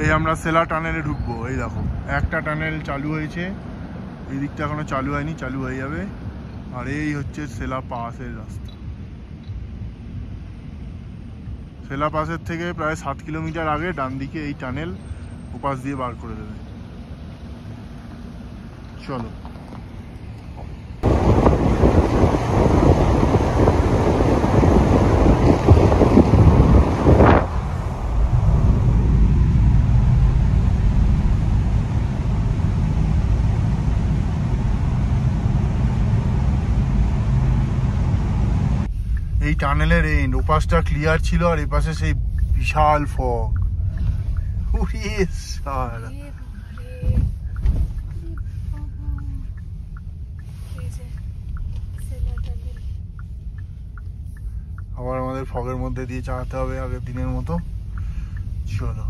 এই আমরা সেলা টানেলে ঢুকবো। এই দেখো একটা টানেল চালু হয়েছে, এই দিকটা এখনো চালু হয়নি, চালু হয়ে যাবে। আর এই হচ্ছে সেলা পাসের রাস্তা। সেলা পাসের থেকে প্রায় 7 কিলোমিটার আগে ডান দিকে এই টানেল ওপাশ দিয়ে বার করে দেবে। চলো। এই টানেলের এন্ড ওপাশটা ক্লিয়ার ছিল আর এপাশে সেই বিশাল ফগ। আবার আমাদের ফগের মধ্যে দিয়ে চালাতে হবে আগের দিনের মতো। চলো।